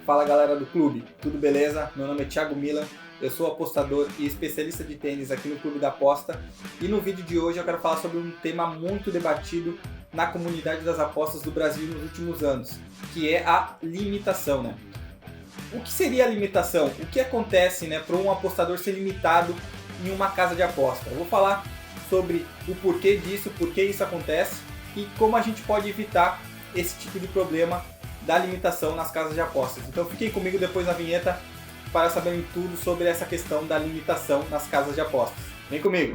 Fala galera do clube, tudo beleza? Meu nome é Thiago Milan, eu sou apostador e especialista de tênis aqui no Clube da Aposta e no vídeo de hoje eu quero falar sobre um tema muito debatido na comunidade das apostas do Brasil nos últimos anos, que é a limitação, né? O que seria a limitação? O que acontece, né, para um apostador ser limitado em uma casa de aposta? Eu vou falar sobre o porquê disso, por que isso acontece e como a gente pode evitar esse tipo de problema da limitação nas casas de apostas. Então fiquem comigo depois na vinheta para saberem tudo sobre essa questão da limitação nas casas de apostas. Vem comigo!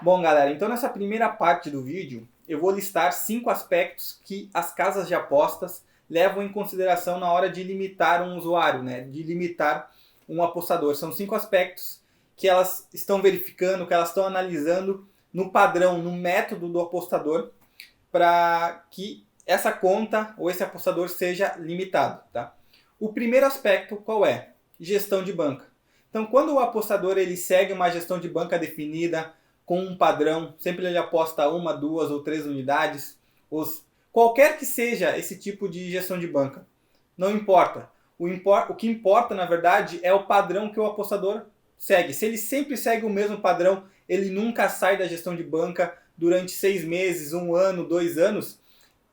Bom galera, então nessa primeira parte do vídeo eu vou listar 5 aspectos que as casas de apostas levam em consideração na hora de limitar um usuário, né? De limitar um apostador. São 5 aspectos que elas estão verificando, que elas estão analisando no padrão, no método do apostador, para que essa conta ou esse apostador seja limitado. Tá? O primeiro aspecto qual é? Gestão de banca. Então, quando o apostador ele segue uma gestão de banca definida, com um padrão, sempre ele aposta 1, 2 ou 3 unidades, qualquer que seja esse tipo de gestão de banca, não importa. O que importa, na verdade, é o padrão que o apostador segue. Se ele sempre segue o mesmo padrão, ele nunca sai da gestão de banca durante 6 meses, 1 ano, 2 anos,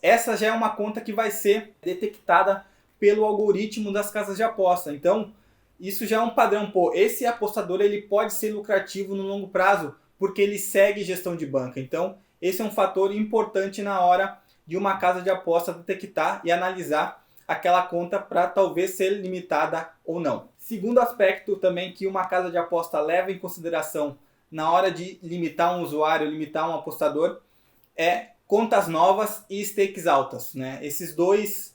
essa já é uma conta que vai ser detectada pelo algoritmo das casas de aposta. Então, isso já é um padrão. Pô, esse apostador ele pode ser lucrativo no longo prazo, porque ele segue gestão de banca. Então, esse é um fator importante na hora de uma casa de aposta detectar e analisar aquela conta para talvez ser limitada ou não. Segundo aspecto também que uma casa de aposta leva em consideração na hora de limitar um usuário, limitar um apostador, é contas novas e stakes altas, né? Esses dois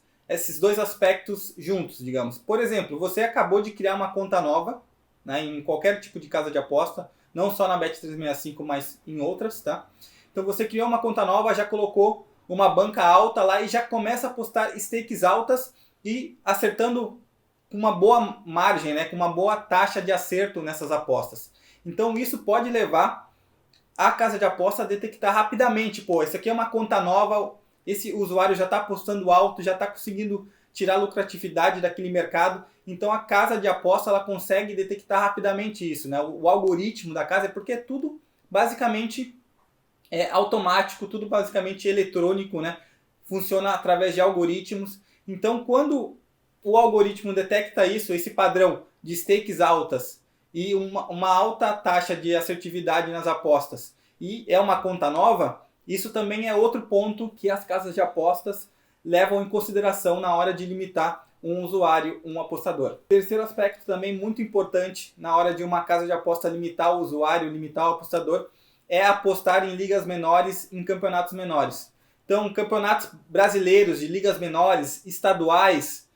aspectos juntos, digamos. Por exemplo, você acabou de criar uma conta nova, né, em qualquer tipo de casa de aposta, não só na Bet365, mas em outras, tá? Então você criou uma conta nova, já colocou uma banca alta lá e já começa a apostar stakes altas e acertando com uma boa margem, né, com uma boa taxa de acerto nessas apostas. Então isso pode levar a casa de aposta a detectar rapidamente, pô, isso aqui é uma conta nova, esse usuário já está apostando alto, já está conseguindo tirar lucratividade daquele mercado, então a casa de aposta ela consegue detectar rapidamente isso, né? O algoritmo da casa, porque é tudo basicamente automático, tudo basicamente eletrônico, né? Funciona através de algoritmos. Então, quando o algoritmo detecta isso, esse padrão de stakes altas e uma alta taxa de assertividade nas apostas, e é uma conta nova, isso também é outro ponto que as casas de apostas levam em consideração na hora de limitar um usuário, um apostador. Terceiro aspecto também muito importante na hora de uma casa de aposta limitar o usuário, limitar o apostador, é apostar em ligas menores, em campeonatos menores. Então, campeonatos brasileiros de ligas menores, estaduais,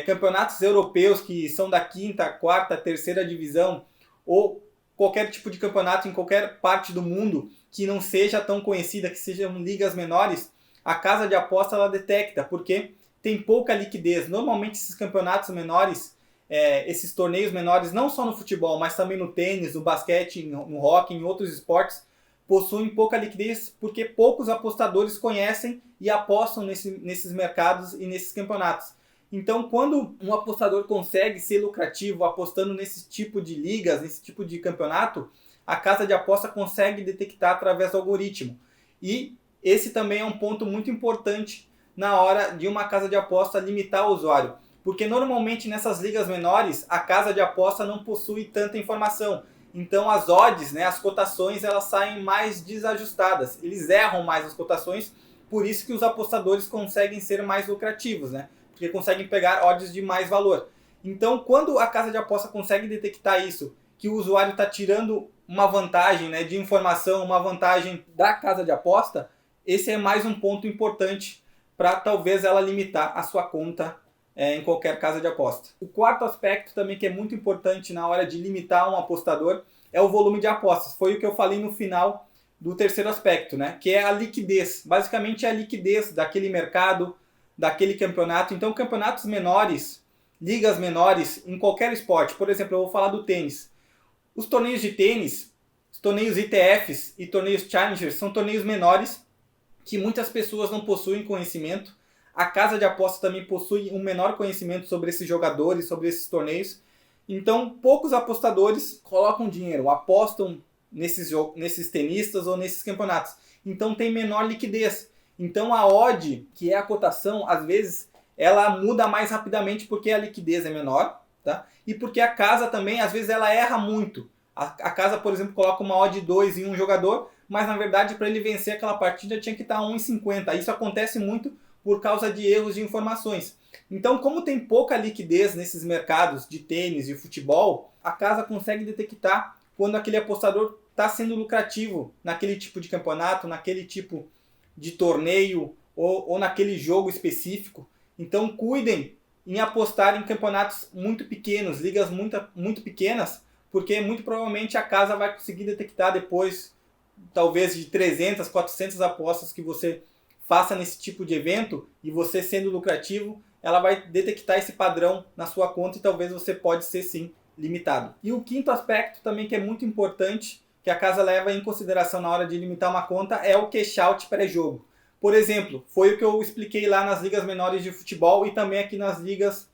campeonatos europeus que são da 5ª, 4ª, 3ª divisão, ou qualquer tipo de campeonato em qualquer parte do mundo que não seja tão conhecida, que sejam ligas menores, a casa de aposta ela detecta, porque tem pouca liquidez. Normalmente esses campeonatos menores, esses torneios menores, não só no futebol, mas também no tênis, no basquete, no hóquei, em outros esportes, possuem pouca liquidez porque poucos apostadores conhecem e apostam nesses mercados e nesses campeonatos. Então, quando um apostador consegue ser lucrativo apostando nesse tipo de ligas, nesse tipo de campeonato, a casa de aposta consegue detectar através do algoritmo. E esse também é um ponto muito importante na hora de uma casa de aposta limitar o usuário. Porque normalmente nessas ligas menores, a casa de aposta não possui tanta informação. Então as odds, né, as cotações, elas saem mais desajustadas. Eles erram mais as cotações, por isso que os apostadores conseguem ser mais lucrativos, né? Porque conseguem pegar odds de mais valor. Então, quando a casa de aposta consegue detectar isso, que o usuário está tirando uma vantagem, né, de informação, uma vantagem da casa de aposta, esse é mais um ponto importante para talvez ela limitar a sua conta em qualquer casa de aposta. O quarto aspecto também que é muito importante na hora de limitar um apostador é o volume de apostas. Foi o que eu falei no final do terceiro aspecto, né? Que é a liquidez. Basicamente é a liquidez daquele mercado, daquele campeonato. Então campeonatos menores, ligas menores em qualquer esporte. Por exemplo, eu vou falar do tênis. Os torneios de tênis torneios ITFs e torneios Challengers são torneios menores que muitas pessoas não possuem conhecimento. A casa de aposta também possui um menor conhecimento sobre esses jogadores, sobre esses torneios. Então, poucos apostadores colocam dinheiro, apostam nesses tenistas ou nesses campeonatos. Então, tem menor liquidez. Então, a odd, que é a cotação, às vezes, ela muda mais rapidamente porque a liquidez é menor, tá? E porque a casa também, às vezes, ela erra muito. A casa, por exemplo, coloca uma odd 2 em um jogador, mas, na verdade, para ele vencer aquela partida, tinha que estar 1,50. Isso acontece muito por causa de erros de informações. Então, como tem pouca liquidez nesses mercados de tênis e futebol, a casa consegue detectar quando aquele apostador está sendo lucrativo naquele tipo de campeonato, naquele tipo de torneio ou naquele jogo específico. Então, cuidem em apostar em campeonatos muito pequenos, ligas muito pequenas, porque muito provavelmente a casa vai conseguir detectar depois, talvez de 300, 400 apostas que você faça nesse tipo de evento, e você sendo lucrativo, ela vai detectar esse padrão na sua conta e talvez você pode ser sim limitado. E o quinto aspecto também que é muito importante, que a casa leva em consideração na hora de limitar uma conta, é o cash out pré-jogo. Por exemplo, foi o que eu expliquei lá nas ligas menores de futebol e também aqui nas ligas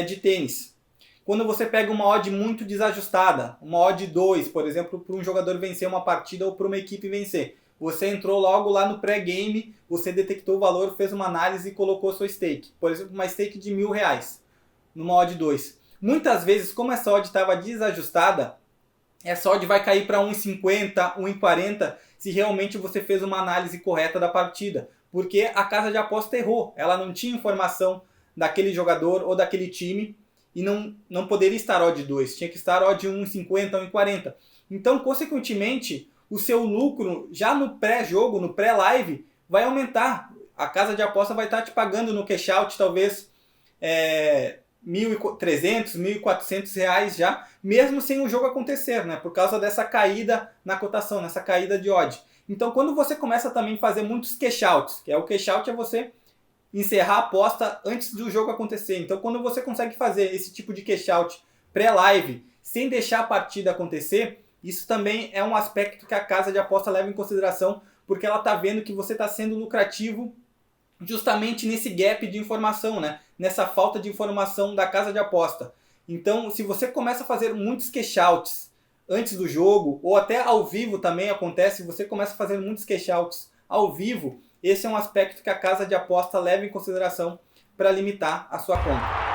de tênis. Quando você pega uma odd muito desajustada, uma odd 2, por exemplo, para um jogador vencer uma partida ou para uma equipe vencer, você entrou logo lá no pré-game, você detectou o valor, fez uma análise e colocou seu stake. Por exemplo, uma stake de R$1.000 numa odd 2. Muitas vezes, como essa odd estava desajustada, essa odd vai cair para 1,50, 1,40 se realmente você fez uma análise correta da partida. Porque a casa de aposta errou. Ela não tinha informação daquele jogador ou daquele time e não poderia estar odd 2. Tinha que estar odd 1,50, 1,40. Então, consequentemente, o seu lucro já no pré-jogo, no pré-live, vai aumentar. A casa de aposta vai estar te pagando no cash out talvez R$1.300, R$1.400 já, mesmo sem o jogo acontecer, né? Por causa dessa caída na cotação, nessa caída de odd. Então, quando você começa também a fazer muitos cash outs, que é o cash out é você encerrar a aposta antes do jogo acontecer. Então, quando você consegue fazer esse tipo de cash out pré-live, sem deixar a partida acontecer, isso também é um aspecto que a casa de aposta leva em consideração, porque ela está vendo que você está sendo lucrativo justamente nesse gap de informação, né? Nessa falta de informação da casa de aposta. Então, se você começa a fazer muitos cash outs antes do jogo, ou até ao vivo também acontece, você começa a fazer muitos cash outs ao vivo, esse é um aspecto que a casa de aposta leva em consideração para limitar a sua conta.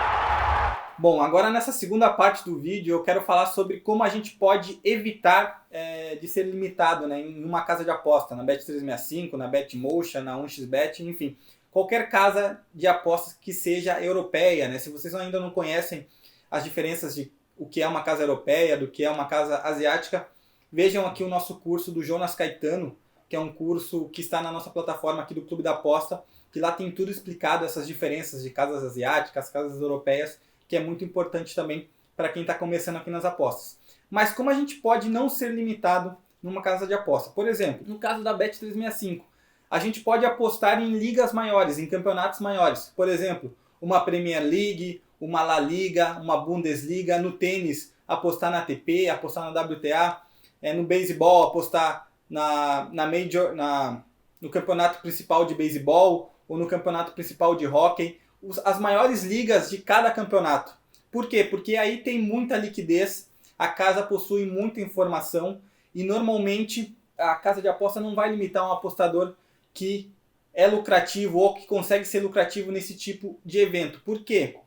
Bom, agora nessa segunda parte do vídeo eu quero falar sobre como a gente pode evitar de ser limitado, né, em uma casa de aposta, na Bet365, na Betmotion, na 1xBet, enfim. Qualquer casa de apostas que seja europeia, né? Se vocês ainda não conhecem as diferenças de o que é uma casa europeia, do que é uma casa asiática, vejam aqui o nosso curso do Jonas Caetano, que é um curso que está na nossa plataforma aqui do Clube da Aposta, que lá tem tudo explicado, essas diferenças de casas asiáticas, casas europeias, que é muito importante também para quem está começando aqui nas apostas. Mas como a gente pode não ser limitado numa casa de aposta? Por exemplo, no caso da Bet365, a gente pode apostar em ligas maiores, em campeonatos maiores. Por exemplo, uma Premier League, uma La Liga, uma Bundesliga. No tênis, apostar na ATP, apostar na WTA. No beisebol, apostar no campeonato principal de beisebol ou no campeonato principal de hóquei. As maiores ligas de cada campeonato. Por quê? Porque aí tem muita liquidez, a casa possui muita informação e normalmente a casa de aposta não vai limitar um apostador que é lucrativo ou que consegue ser lucrativo nesse tipo de evento. Por quê?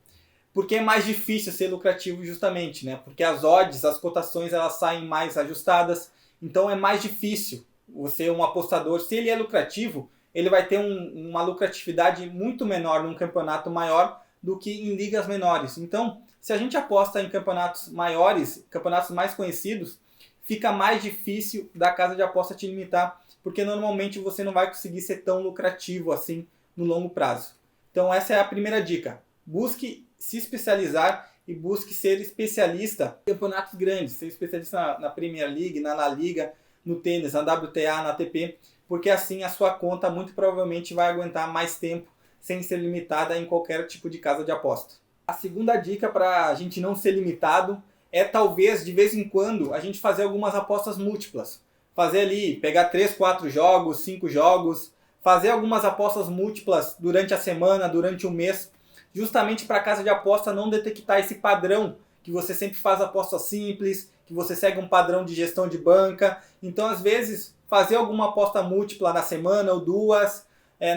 Porque é mais difícil ser lucrativo justamente, né? Porque as odds, as cotações, elas saem mais ajustadas, então é mais difícil você, um apostador, se ele é lucrativo, ele vai ter uma lucratividade muito menor num campeonato maior do que em ligas menores. Então, se a gente aposta em campeonatos maiores, campeonatos mais conhecidos, fica mais difícil da casa de aposta te limitar, porque normalmente você não vai conseguir ser tão lucrativo assim no longo prazo. Então essa é a primeira dica. Busque se especializar e busque ser especialista em campeonatos grandes, ser especialista na Premier League, na La Liga, no tênis, na WTA, na ATP, porque assim a sua conta muito provavelmente vai aguentar mais tempo sem ser limitada em qualquer tipo de casa de aposta. A segunda dica para a gente não ser limitado é talvez de vez em quando a gente fazer algumas apostas múltiplas. Fazer ali, pegar 3, 4 jogos, 5 jogos, fazer algumas apostas múltiplas durante a semana, durante o mês, justamente para a casa de aposta não detectar esse padrão que você sempre faz apostas simples, que você segue um padrão de gestão de banca. Então, às vezes, fazer alguma aposta múltipla na semana ou duas,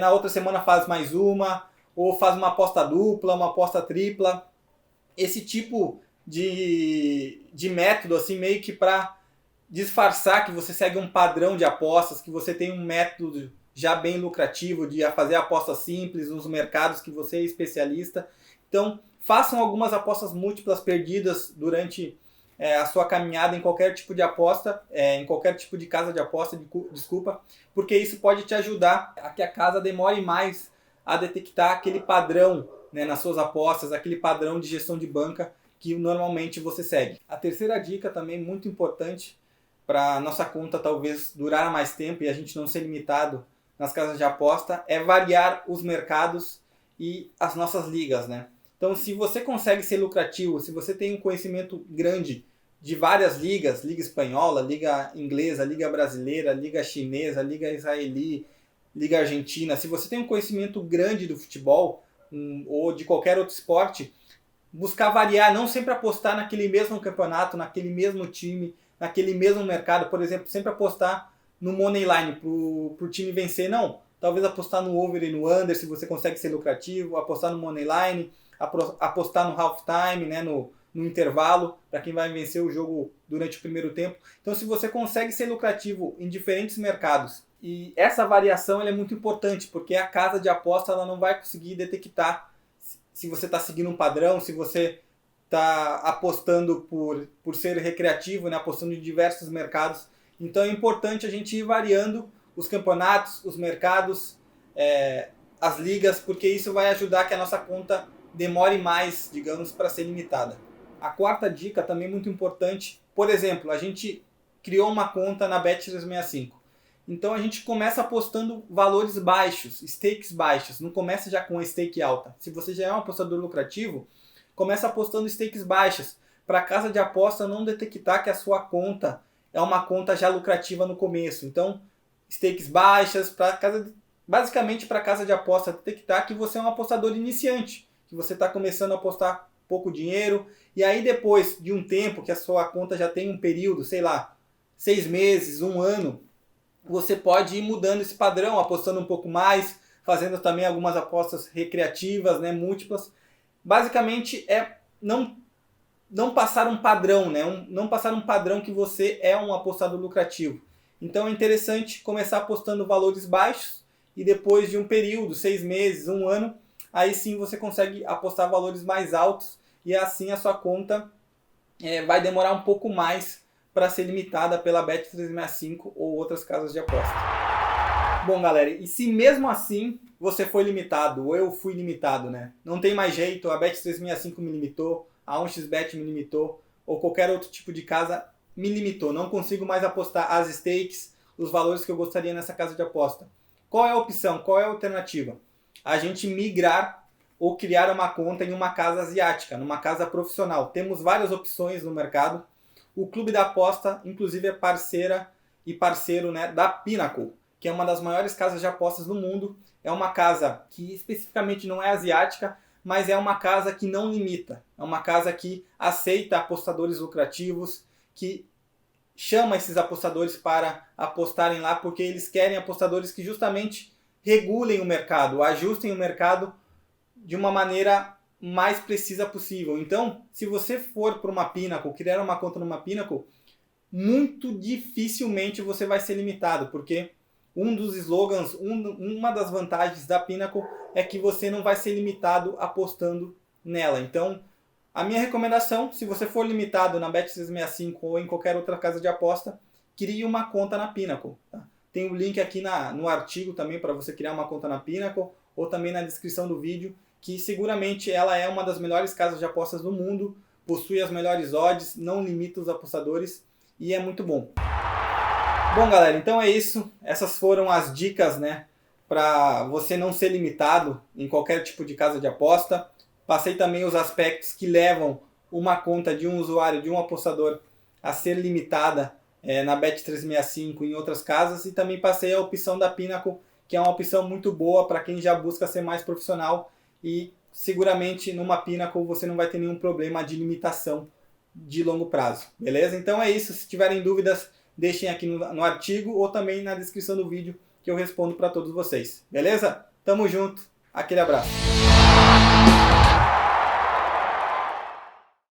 na outra semana faz mais uma, ou faz uma aposta dupla, uma aposta tripla. Esse tipo de método, assim, meio que para disfarçar que você segue um padrão de apostas, que você tem um método já bem lucrativo de fazer apostas simples nos mercados que você é especialista. Então, façam algumas apostas múltiplas perdidas durante a sua caminhada em qualquer tipo de aposta, em qualquer tipo de casa de aposta, desculpa, porque isso pode te ajudar a que a casa demore mais a detectar aquele padrão, né, nas suas apostas, aquele padrão de gestão de banca que normalmente você segue. A terceira dica também muito importante para a nossa conta talvez durar mais tempo e a gente não ser limitado nas casas de aposta é variar os mercados e as nossas ligas, né? Então, se você consegue ser lucrativo, se você tem um conhecimento grande de várias ligas, liga espanhola, liga inglesa, liga brasileira, liga chinesa, liga israeli, liga argentina, se você tem um conhecimento grande do futebol ou de qualquer outro esporte, buscar variar, não sempre apostar naquele mesmo campeonato, naquele mesmo time, naquele mesmo mercado, por exemplo, sempre apostar no money line para o time vencer, não. Talvez apostar no over e no under, se você consegue ser lucrativo, apostar no money line, apostar no half time, né, no intervalo, para quem vai vencer o jogo durante o primeiro tempo. Então, se você consegue ser lucrativo em diferentes mercados, e essa variação ela é muito importante, porque a casa de aposta ela não vai conseguir detectar se você está seguindo um padrão, se você está apostando por ser recreativo, né, apostando em diversos mercados. Então é importante a gente ir variando os campeonatos, os mercados, as ligas, porque isso vai ajudar que a nossa conta demore mais, digamos, para ser limitada. A quarta dica também muito importante, por exemplo, a gente criou uma conta na Bet365. Então a gente começa apostando valores baixos, stakes baixos, não começa já com a stake alta. Se você já é um apostador lucrativo, começa apostando stakes baixas, para a casa de aposta não detectar que a sua conta é uma conta já lucrativa no começo. Então, stakes baixas, basicamente para a casa de aposta detectar que você é um apostador iniciante, que você está começando a apostar pouco dinheiro, e aí depois de um tempo que a sua conta já tem um período, sei lá, 6 meses, 1 ano, você pode ir mudando esse padrão, apostando um pouco mais, fazendo também algumas apostas recreativas, né, múltiplas. Basicamente é não passar um padrão, né, não passar um padrão que você é um apostador lucrativo. Então é interessante começar apostando valores baixos e depois de um período, 6 meses, 1 ano, aí sim você consegue apostar valores mais altos e assim a sua conta vai demorar um pouco mais para ser limitada pela Bet365 ou outras casas de aposta. Bom, galera, e se mesmo assim você foi limitado, ou eu fui limitado, né? Não tem mais jeito, a Bet365 me limitou, a 1xBet me limitou, ou qualquer outro tipo de casa me limitou. Não consigo mais apostar as stakes, os valores que eu gostaria nessa casa de aposta. Qual é a opção? Qual é a alternativa? A gente migrar ou criar uma conta em uma casa asiática, numa casa profissional. Temos várias opções no mercado. O Clube da Aposta, inclusive, é parceira e parceiro, né, da Pinnacle, que é uma das maiores casas de apostas do mundo. É uma casa que especificamente não é asiática, mas é uma casa que não limita. É uma casa que aceita apostadores lucrativos, que chama esses apostadores para apostarem lá, porque eles querem apostadores que justamente regulem o mercado, ajustem o mercado de uma maneira mais precisa possível. Então, se você for para uma Pinnacle, criar uma conta numa Pinnacle, muito dificilmente você vai ser limitado, porque um dos slogans, uma das vantagens da Pinnacle é que você não vai ser limitado apostando nela. Então, a minha recomendação, se você for limitado na Bet365 ou em qualquer outra casa de aposta, crie uma conta na Pinnacle. Tá? Tem o link aqui no artigo também para você criar uma conta na Pinnacle, ou também na descrição do vídeo, que seguramente ela é uma das melhores casas de apostas do mundo, possui as melhores odds, não limita os apostadores e é muito bom. Bom, galera, então é isso. Essas foram as dicas, né, para você não ser limitado em qualquer tipo de casa de aposta. Passei também os aspectos que levam uma conta de um usuário, de um apostador, a ser limitada na Bet365 em outras casas, e também passei a opção da Pinnacle, que é uma opção muito boa para quem já busca ser mais profissional, e seguramente numa Pinnacle você não vai ter nenhum problema de limitação de longo prazo, beleza? Então é isso, se tiverem dúvidas, deixem aqui no artigo ou também na descrição do vídeo que eu respondo para todos vocês, beleza? Tamo junto, aquele abraço!